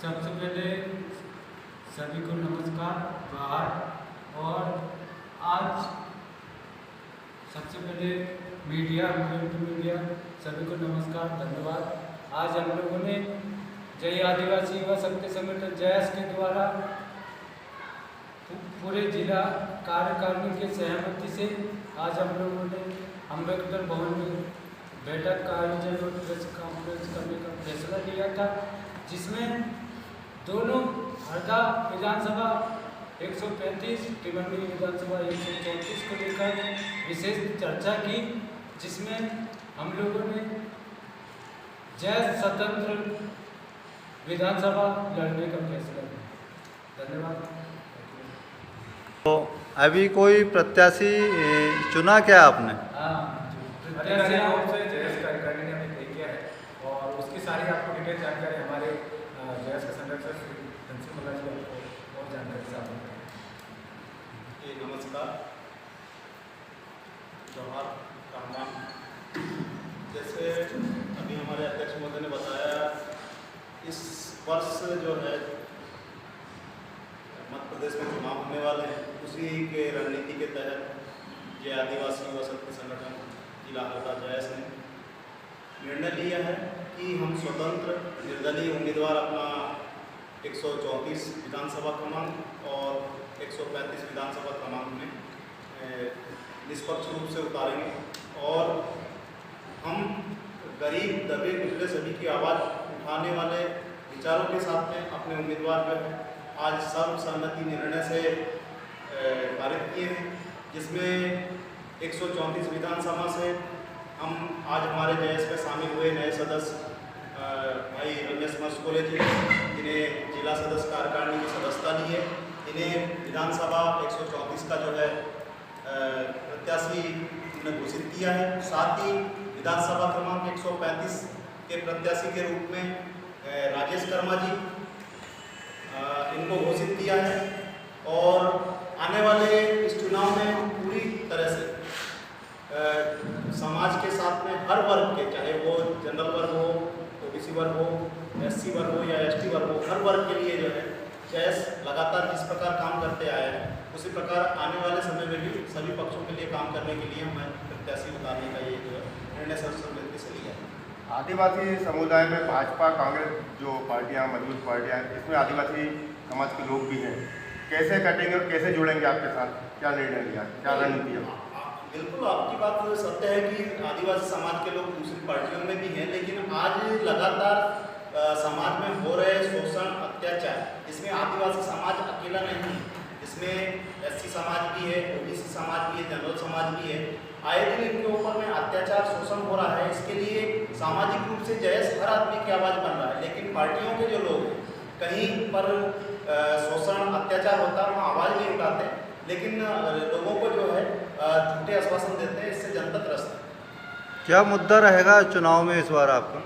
सबसे पहले सभी को नमस्कार बाहर। और आज सबसे पहले मीडिया सभी को नमस्कार, धन्यवाद। आज हम लोगों ने जय आदिवासी युवा शक्ति संगठन जयस के द्वारा पूरे जिला कार्यकारिणी के सहमति से आज हम लोगों ने अम्बेडकर भवन में बैठक का आयोजन और प्रेस कॉन्फ्रेंस करने का फैसला लिया था, जिसमें दोनों हरदा विधानसभा 135 भिवंडी विधानसभा 134 को लेकर विशेष चर्चा की, जिसमें हम लोगों ने जय स्वतंत्र विधानसभा लड़ने का फैसला लिया। धन्यवाद। तो अभी कोई प्रत्याशी चुना क्या आपने? हाँ, प्रत्याशी से जयस कार्यकारिणी ने हमें तय किया है और उसकी सारी आपको डिटेल जानकारी हमारे जयस के संरक्षक श्री धनसिंह मल्ला जी आपको और जानकारी साथ देंगे। नमस्कार, जोहार, राम राम। जैसे अभी हमारे अध्यक्ष महोदय ने बताया, इस वर्ष जो है मध्य प्रदेश में चुनाव होने वाले हैं, उसी के रणनीति के तहत ये आदिवासी युवा शक्ति संगठन जिला हरदा जयस ने निर्णय लिया है कि हम स्वतंत्र निर्दलीय उम्मीदवार अपना 134 विधानसभा क्रमांक और 135 विधानसभा क्रमांक में निष्पक्ष रूप से उतारेंगे और हम गरीब दबे कुचले सभी की आवाज़ उठाने वाले विचारों के साथ में अपने उम्मीदवार जो है आज सर्वसम्मति निर्णय से पारित किए हैं, जिसमें 134 विधानसभा से हम आज हमारे जयस में शामिल हुए नए सदस्य भाई रमेश मस्कोले जी, जिन्हें जिला सदस्य कार्यकारिणी की सदस्यता ली है। इन्हें विधानसभा 134 का जो है प्रत्याशी ने घोषित किया है। साथ ही विधानसभा क्रमांक 135 के प्रत्याशी के रूप में राजेश कर्मा जी इनको घोषित किया है और आने वाले इस चुनाव में हम पूरी तरह से समाज के साथ में हर वर्ग के, चाहे वो जनरल वर्ग हो, ओबीसी वर्ग हो, एससी वर्ग हो या एसटी वर्ग हो, हर वर्ग के लिए जो है जयस लगातार जिस प्रकार काम करते आए हैं, उसी प्रकार आने वाले समय में भी सभी पक्षों के लिए काम करने के लिए हमें प्रत्याशी उतारने का ये जो है निर्णय सर्वसम्मति से लिया है। आदिवासी समुदाय में भाजपा कांग्रेस जो पार्टियां मजबूत पार्टियां, इसमें आदिवासी समाज के लोग भी हैं, कैसे कटेंगे और कैसे जुड़ेंगे आपके साथ? क्या निर्णय लिया, क्या रणनीति है? बिल्कुल आपकी बात सत्य है कि आदिवासी समाज के लोग दूसरी पार्टियों में भी हैं, लेकिन आज लगातार समाज में हो रहे शोषण, अत्याचार, इसमें आदिवासी समाज अकेला नहीं है, इसमें एससी समाज भी है, ओबीसी समाज भी है, जनरल समाज भी है। आए दिन इनके ऊपर में अत्याचार, शोषण हो रहा है। इसके लिए सामाजिक रूप से जयस हर आदमी की आवाज़ बन रहा है, लेकिन पार्टियों के जो लोग कहीं पर शोषण, अत्याचार होता है वहाँ आवाज़ नहीं उठाते, लेकिन लोगों को जो है झूठे आश्वासन देते हैं, इससे जनता त्रस्त है। क्या मुद्दा रहेगा चुनाव में इस बार आपका?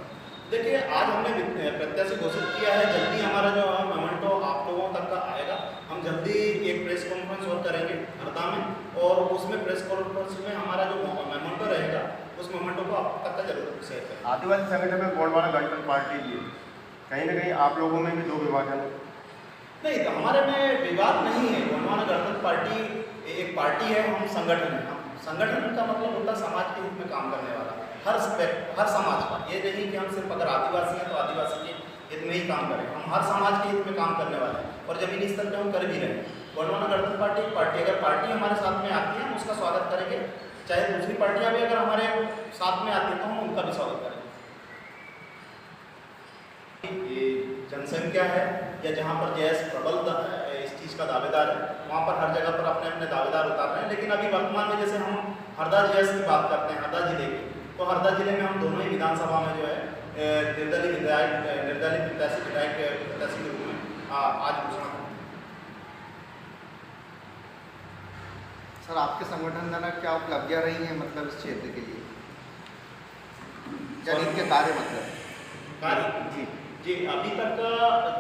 देखिए, आज हमने प्रत्याशी घोषित किया है, जल्दी हमारा जो मोमेंटो आप लोगों तक का आएगा। हम जल्दी एक प्रेस कॉन्फ्रेंस और करेंगे हरदा में और उसमें प्रेस कॉन्फ्रेंस में हमारा जो मोमेंटो रहेगा उस मोमेंटो को आप तक का जरूर शेयर करें। आदिवासी संगठन में गोंडवाना गणतंत्र पार्टी भी है, कहीं ना कहीं आप लोगों में भी दो विभाजन है। नहीं, तो हमारे में विवाद नहीं है। गोंडवाना गणतंत्र पार्टी एक पार्टी है, हम संगठन है। संगठन का मतलब होता है समाज के हित में काम करने वाला, हर समाज का। ये नहीं कि हम सिर्फ अगर आदिवासी हैं तो आदिवासी के हित में ही काम करें, हम हर समाज के हित में काम करने वाले हैं और जमीनी स्तर पर हम कर भी रहे हैं। गोंडवाना गणतंत्र पार्टी एक पार्टी, अगर पार्टी हमारे साथ में आती है हम उसका स्वागत करेंगे, चाहे दूसरी पार्टियां भी अगर हमारे साथ में आती है तो हम उनका भी स्वागत करेंगे। ये जनसंख्या है या जहाँ पर जयस प्रबल इस चीज़ का दावेदार है, वहाँ पर हर जगह पर अपने अपने दावेदार उतार रहे हैं। लेकिन अभी वर्तमान में जैसे हम हरदा जयस की बात करते हैं, हरदा जिले की, तो हरदा जिले में हम दोनों ही विधानसभा में जो है निर्दलीय प्रत्याशी विधायक प्रत्याशी के रूप में आज घोषणा करें। सर, आपके संगठन द्वारा क्या उपलब्धियाँ रही हैं मतलब इस क्षेत्र के लिए, जन के कार्य मतलब कार्य? जी, अभी तक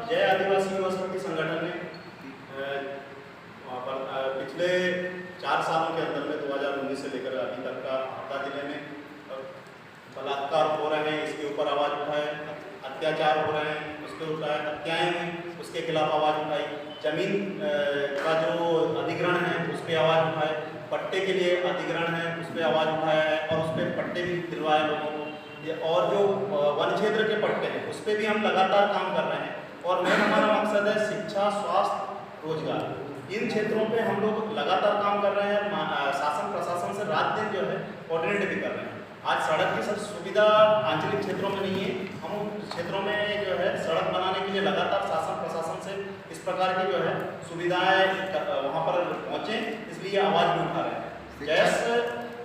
जय आदिवासी युवा शक्ति संगठन ने पिछले 4 सालों के अंदर में 2019 से लेकर अभी तक का हरदा जिले में बलात्कार हो रहे हैं, इसके ऊपर आवाज़ उठाए, अत्याचार हो रहे हैं, उस पे उठाया, हत्याएं हुई उसके खिलाफ आवाज़ उठाई, जमीन का जो अधिग्रहण है उस पर आवाज़ उठाए, पट्टे के लिए अधिग्रहण है उस पर आवाज़ उठाया है और उस पर पट्टे भी दिलवाए लोगों को, और जो वन क्षेत्र के पट्टे हैं उस पर भी हम लगातार काम कर रहे हैं। और मेन हमारा मकसद है शिक्षा, स्वास्थ्य, रोजगार, इन क्षेत्रों पे हम लोग लगातार काम कर रहे हैं। शासन प्रशासन से रात दिन जो है कोऑर्डिनेट भी कर रहे हैं। आज सड़क की सब सुविधा आंचलिक क्षेत्रों में नहीं है, हम उन क्षेत्रों में जो है सड़क बनाने के लिए लगातार शासन प्रशासन से इस प्रकार की जो है सुविधाएं वहाँ पर पहुँचे, इसलिए आवाज़ भी उठा रहे हैं। जैस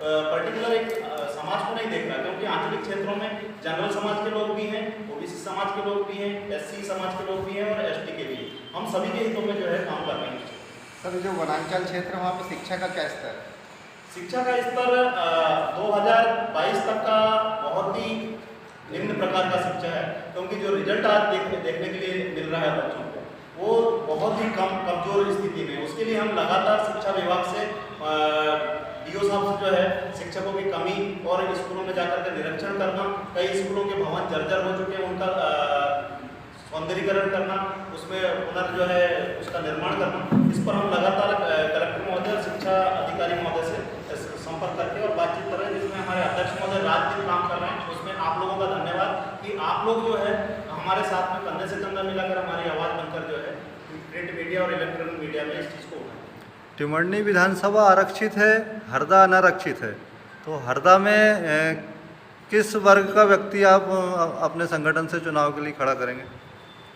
पर्टिकुलर एक समाज को नहीं देख रहा, क्योंकि आंचलिक क्षेत्रों में जनरल समाज के लोग भी हैं, ओबीसी समाज के लोग भी हैं, एससी समाज के लोग भी हैं और एसटी के भी हैं। हम सभी के हितों में जो है काम कर रहे हैं। सर, जो वनांचल क्षेत्र है वहाँ पर शिक्षा का क्या स्तर है? शिक्षा का स्तर 2022 तक का बहुत ही निम्न प्रकार का शिक्षा है, क्योंकि जो रिजल्ट आज देखने के लिए मिल रहा है बच्चों को वो बहुत ही कमजोर स्थिति में। उसके लिए हम लगातार शिक्षा विभाग से डीओ साहब से जो है शिक्षकों की कमी और स्कूलों में जाकर के निरीक्षण करना, कई स्कूलों के भवन जर्जर हो चुके हैं, उनका सौंदर्यीकरण करना, उसमें पुनः जो है उसका निर्माण करना, इस पर हम लगातार कलेक्टर महोदय, शिक्षा अधिकारी महोदय से संपर्क करके और बातचीत कर रहे हैं, जिसमें हमारे अध्यक्ष महोदय रात दिन काम कर रहे हैं। उसमें आप लोगों का धन्यवाद कि आप लोग जो है हमारे साथ में कंधे से कंधा मिलाकर हमारी आवाज़ बनकर जो है प्रिंट मीडिया और इलेक्ट्रॉनिक मीडिया में इस चीज़ को उठाएं। टिमरनी विधानसभा आरक्षित है, हरदा अनारक्षित है, तो हरदा में किस वर्ग का व्यक्ति आप अपने संगठन से चुनाव के लिए खड़ा करेंगे?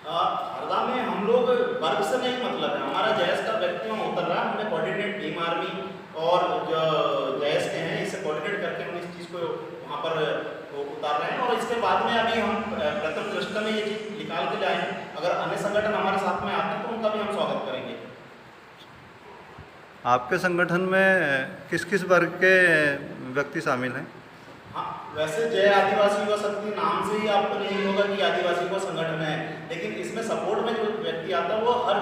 हरदा में हम लोग वर्ग से नहीं मतलब है, हमारा जयस का व्यक्ति वहाँ उतर रहा है। हमने कोऑर्डिनेट टीम आर्मी और जो जयस के हैं इससे कोऑर्डिनेट करके हम इस चीज़ को वहाँ पर उतार रहे हैं। और इसके बाद में अभी हम प्रथम दृष्टि में ये चीज़ निकाल के लाए हैं। अगर अन्य संगठन हमारे साथ में आते हैं तो उनका भी हम स्वागत करेंगे। आपके संगठन में किस किस वर्ग के व्यक्ति शामिल हैं? हाँ, वैसे जय आदिवासी युवा शक्ति नाम से ही आपको नहीं होगा कि आदिवासी युवा संगठन है, लेकिन इसमें सपोर्ट में जो व्यक्ति आता है वो हर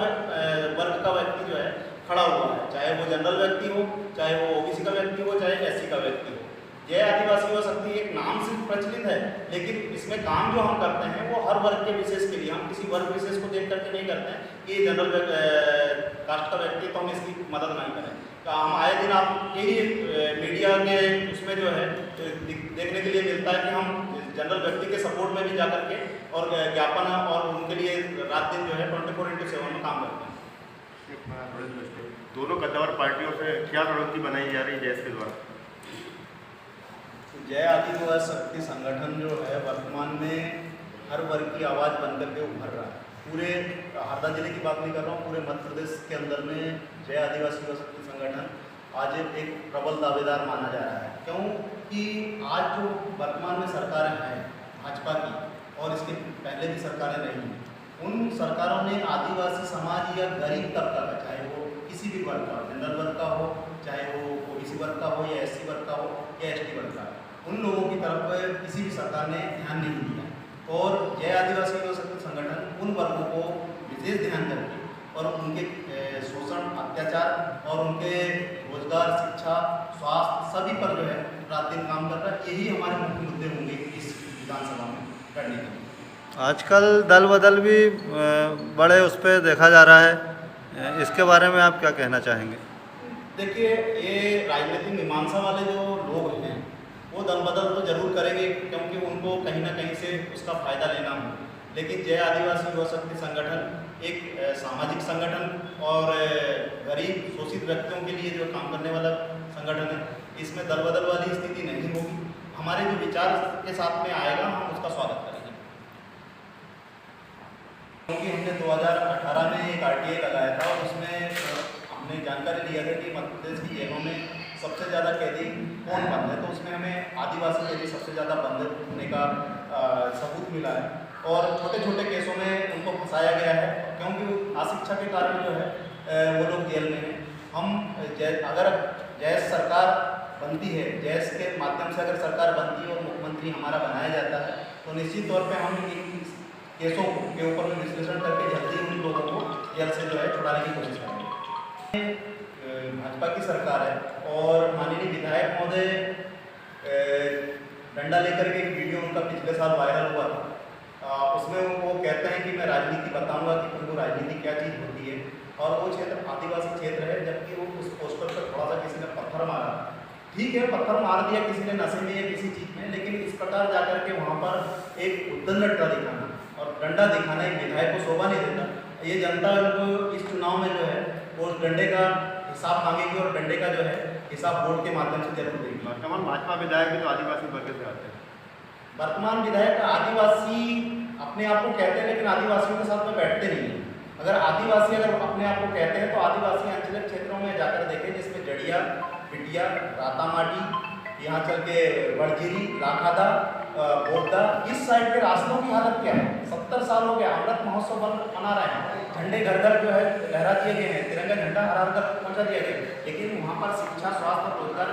वर्ग का व्यक्ति जो है खड़ा हुआ है, चाहे वो जनरल व्यक्ति हो, चाहे वो ओबीसी का व्यक्ति हो, चाहे एससी का व्यक्ति हो। जय आदिवासी युवा शक्ति एक नाम से प्रचलित है, लेकिन इसमें काम जो हम करते हैं वो हर वर्ग के विशेष के लिए, हम किसी वर्ग विशेष को देख करके नहीं करते हैं कि जनरल कास्ट का व्यक्ति तो हम इसकी मदद नहीं करें। तो हम आए दिन आपके ही मीडिया के उसमें जो है देखने के लिए मिलता है कि हम जनरल व्यक्ति के सपोर्ट में भी जा करके और ज्ञापन और उनके लिए रात दिन जो है 24/7 में काम करते हैं। दोनों कद्दावर पार्टियों से क्या रणनीति बनाई जा रही है जयस के द्वारा? जय आदिवासी शक्ति संगठन जो है वर्तमान में हर वर्ग की आवाज़ बनकर के उभर रहा है। पूरे हरदा जिले की बात नहीं कर रहा हूँ, पूरे मध्य प्रदेश के अंदर में जय आदिवासी युवा शक्ति संगठन आज एक प्रबल दावेदार माना जा रहा है। क्योंकि आज जो वर्तमान में सरकारें हैं भाजपा की और इसके पहले भी सरकारें रही हैं, उन सरकारों ने आदिवासी समाज या गरीब तबका का, चाहे वो किसी भी वर्ग का, जनरल वर्ग का हो, चाहे वो ओबीसी वर्ग का हो या एससी वर्ग का हो या एसटी वर्ग का, उन लोगों की तरफ किसी भी सरकार ने ध्यान नहीं दिया। और जय आदिवासी युवा शक्ति संगठन उन वर्गों को विशेष ध्यान करके और उनके शोषण, अत्याचार और उनके रोजगार, शिक्षा, स्वास्थ्य सभी पर जो है रात दिन काम कर रहा है। यही हमारे मुख्य मुद्दे होंगे इस विधानसभा में करने के। आजकल दल बदल भी बड़े उस पर देखा जा रहा है, इसके बारे में आप क्या कहना चाहेंगे? देखिए, ये राजनीतिक मीमांसा वाले जो लोग हैं वो दल बदल तो जरूर करेंगे, क्योंकि उनको कहीं ना कहीं से उसका फायदा लेना हो। लेकिन जय आदिवासी युवा शक्ति संगठन एक सामाजिक संगठन और गरीब शोषित व्यक्तियों के लिए जो काम करने वाला संगठन है, इसमें दल बदल वाली स्थिति नहीं होगी। हमारे जो विचार के साथ में आएगा हम उसका स्वागत करेंगे। क्योंकि हमने 2018 में एक RTI लगाया था और उसमें हमने जानकारी लिया था कि मध्य प्रदेश की जेलों में सबसे ज़्यादा कैदी कौन बंद है, तो उसमें हमें आदिवासी कैदी सबसे ज़्यादा बंद होने का सबूत मिला है। और छोटे छोटे केसों में उनको फंसाया गया है, क्योंकि अशिक्षा के कारण जो है वो लोग जेल में हैं। हम अगर जैस सरकार बनती है, जैस के माध्यम से अगर सरकार बनती है और मुख्यमंत्री हमारा बनाया जाता है, तो निश्चित तौर पे हम इन केसों के ऊपर में विश्लेषण करके जल्दी उन लोगों को जेल से जो है छुड़ाने की कोशिश करेंगे। भाजपा की सरकार है और माननीय विधायक महोदय डंडा लेकर के एक वीडियो उनका पिछले साल वायरल हुआ था, उसमें वो कहते हैं कि मैं राजनीति बताऊंगा कि तुमको राजनीति क्या चीज़ होती है, और वो क्षेत्र आदिवासी क्षेत्र है, जबकि वो उस पोस्टर पर थोड़ा सा किसी ने पत्थर मारा। ठीक है, पत्थर मार दिया किसी ने नशे में या किसी चीज़ में, लेकिन इस प्रकार जाकर के वहाँ पर एक उद्दंड डंडा दिखाना और डंडा दिखाना एक विधायक को शोभा नहीं देता। ये जनता को इस चुनाव में जो है वो डंडे का हिसाब मांगेगी और डंडे का जो है हिसाब वोट के माध्यम से जरूर देगी। वर्तमान भाजपा विधायक भी तो आदिवासी वर्ग से आते हैं। वर्तमान विधायक आदिवासी अपने आप को कहते हैं, लेकिन आदिवासियों के साथ में बैठते नहीं हैं। अगर आदिवासी अगर अपने आप को कहते हैं तो आदिवासी अंचलिक क्षेत्रों में जाकर देखें, जिसमें जड़िया, बिटिया, रातामाटी, यहाँ चल के बड़जिरी, लाखादा, बोद्दा, इस साइड के रास्तों की हालत क्या है? 70 साल हो गया, अमृत महोत्सव मना रहे हैं, झंडे घर घर जो है लहरा दिए गए हैं, तिरंगा झंडा हरा कर पहुँचा दिया गया, लेकिन वहाँ पर शिक्षा, स्वास्थ्य और रोजगार,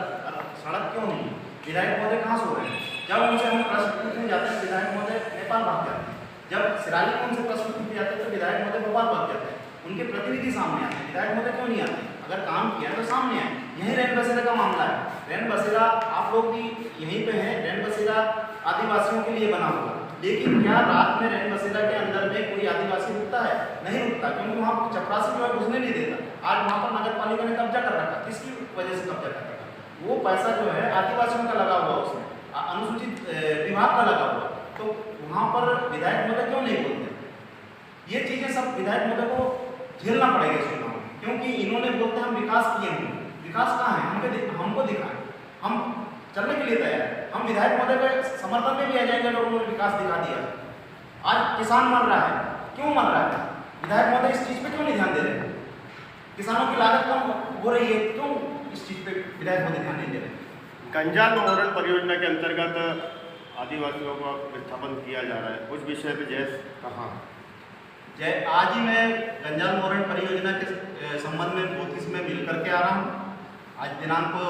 सड़क क्यों नहीं? विधायक महोदय कहाँ सो रहे हैं? जब उनसे हम प्रश्न पूछने जाते हैं, विधायक महोदय नेपाल भाग जाते हैं। जब सिराली में उनसे प्रश्न पूछे जाते हैं तो विधायक महोदय भोपाल भाग जाते हैं। उनके प्रतिनिधि सामने आते हैं, विधायक महोदय क्यों नहीं आते? अगर काम किया है तो सामने आए। यही रैन बसेरा का मामला है। रैन बसेरा आप लोग भी यहीं पे हैं, रैन बसेरा आदिवासियों के लिए बना हुआ, लेकिन क्या रात में रैन बसेरा के अंदर में कोई आदिवासी रुकता है? नहीं रुकता, क्योंकि वहाँ चपरासी जो है घुसने नहीं देता। आज वहाँ पर नगर पालिका ने कब्जा कर रखा, किसकी वजह से कब्जा कर रखा? वो पैसा जो है आदिवासियों का लगा हुआ, उसमें अनुसूचित विभाग का लगा हुआ, तो वहाँ पर विधायक महोदय क्यों नहीं बोलते? ये चीज़ें सब विधायक महोदय को झेलना पड़ेगा इस चुनाव में, क्योंकि इन्होंने बोलते हम विकास किए हैं। विकास कहाँ है? हमको दिखाएं, हम चलने के लिए तैयार है। हम विधायक महोदय के समर्थन में भी आ जाएंगे अगर उन्होंने विकास दिखा दिया। आज किसान मर रहा है, क्यों मर रहा है? विधायक महोदय इस चीज़ पे क्यों नहीं ध्यान दे रहे? किसानों की लागत कम हो रही है, क्यों इस चीज़ पे विधायक महोदय ध्यान नहीं दे रहे? गंजाल मोरन परियोजना के अंतर्गत आदिवासियों का विस्थापन किया जा रहा है, उस विषय पे जयस कहाँ? आज ही मैं गंजाल मोरन परियोजना के संबंध में बोतीस में मिल करके आ रहा हूँ। आज दिनांक को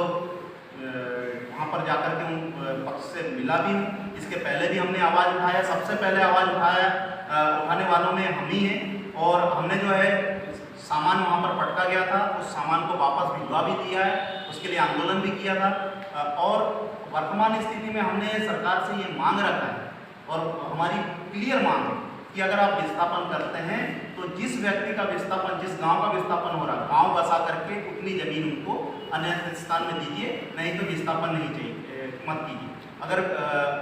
वहाँ पर जाकर के उन पक्ष से मिला भी हूँ। इसके पहले भी हमने आवाज़ उठाया, सबसे पहले आवाज़ उठाने वालों में हम ही हैं, और हमने जो है सामान वहाँ पर पटका गया था, उस सामान को वापस भिजवा भी दिया है, उसके लिए आंदोलन भी किया था। और वर्तमान स्थिति में हमने सरकार से ये मांग रखा है, और हमारी क्लियर मांग है कि अगर आप विस्थापन करते हैं तो जिस व्यक्ति का विस्थापन, जिस गांव का विस्थापन हो रहा है, गांव बसा करके उतनी जमीन उनको अन्य स्थान में दीजिए, नहीं तो विस्थापन नहीं चाहिए, मत कीजिए। अगर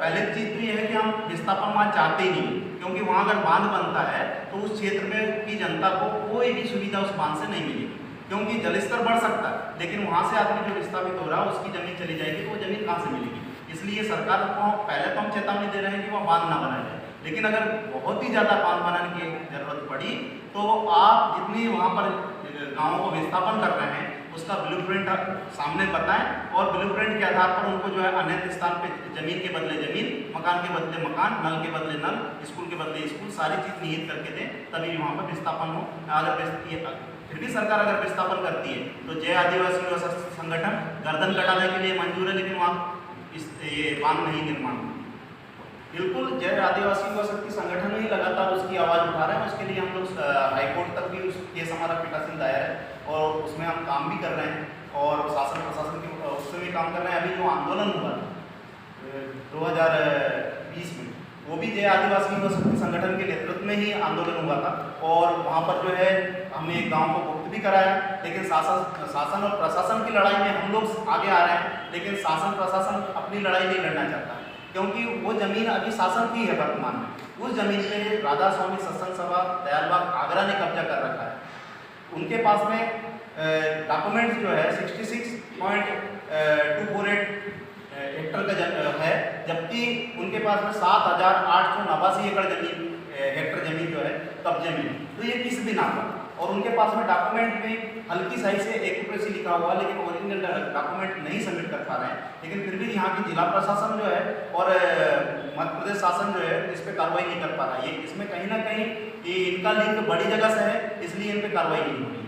पहले चीज़ तो ये है कि हम विस्थापन वहाँ चाहते ही नहीं, क्योंकि वहाँ अगर बांध बनता है तो उस क्षेत्र में की जनता को कोई भी सुविधा उस बांध से नहीं मिलेगी, क्योंकि जलस्तर बढ़ सकता है, लेकिन वहाँ से आदमी जो विस्थापित हो रहा है उसकी ज़मीन चली जाएगी, तो वो ज़मीन कहाँ से मिलेगी? इसलिए सरकार को पहले तो हम चेतावनी दे रहे हैं कि वहाँ बांध ना बनाया जाए, लेकिन अगर बहुत ही ज़्यादा बांध बनाने की जरूरत पड़ी तो आप जितनी वहाँ पर गाँवों को विस्थापन कर रहे हैं उसका ब्लूप्रिंट सामने बताएं, और ब्लूप्रिंट के आधार पर उनको जो है अन्य स्थान पे जमीन के बदले जमीन, मकान के बदले मकान, नल के बदले नल, स्कूल के बदले स्कूल, सारी चीज़ निहित करके दें, तभी वहाँ पर विस्थापन हो। अगर फिर भी सरकार अगर विस्थापन करती है तो जय आदिवासी युवा संगठन गर्दन कटाने के लिए मंजूर है, लेकिन वहाँ ये बांध नहीं निर्माण। बिल्कुल, जय आदिवासी युवा शक्ति संगठन ही लगातार उसकी आवाज़ उठा रहे हैं। उसके लिए हम लोग हाईकोर्ट तक भी उस केस हमारा पीठासीन दायर है, और उसमें हम काम भी कर रहे हैं, और शासन प्रशासन के उससे भी काम कर रहे हैं। अभी जो आंदोलन हुआ 2020 में, वो भी जय आदिवासी युवा शक्ति संगठन के नेतृत्व में ही आंदोलन हुआ था, और वहाँ पर जो है हमने एक गाँव को मुक्त भी कराया, लेकिन शासन और प्रशासन की लड़ाई में हम लोग आगे आ रहे हैं, लेकिन शासन प्रशासन अपनी लड़ाई नहीं लड़ना चाहता, क्योंकि वो जमीन अभी शासन की है वर्तमान में। उस जमीन पे राधा स्वामी सत्संग सभा दयालबाग आगरा ने कब्जा कर रखा है। उनके पास में डॉक्यूमेंट्स जो है 66.248 हेक्टर का है, जबकि उनके पास में 7,889 एकड़ जमीन हेक्टर जमीन जो है कब्जे में। तो ये किस बिना पर? और उनके पास में डॉक्यूमेंट में हल्की साइज से एक्यूप्रेसी लिखा हुआ, लेकिन ओरिजिनल डॉक्यूमेंट नहीं सबमिट कर पा रहे हैं। लेकिन फिर भी यहाँ की जिला प्रशासन जो है और मध्य प्रदेश शासन जो है इस पर कार्रवाई नहीं कर पा रहा है। ये इसमें कहीं ना कहीं ये इनका लिंक बड़ी जगह से है, इसलिए इन पर कार्रवाई नहीं हो रही।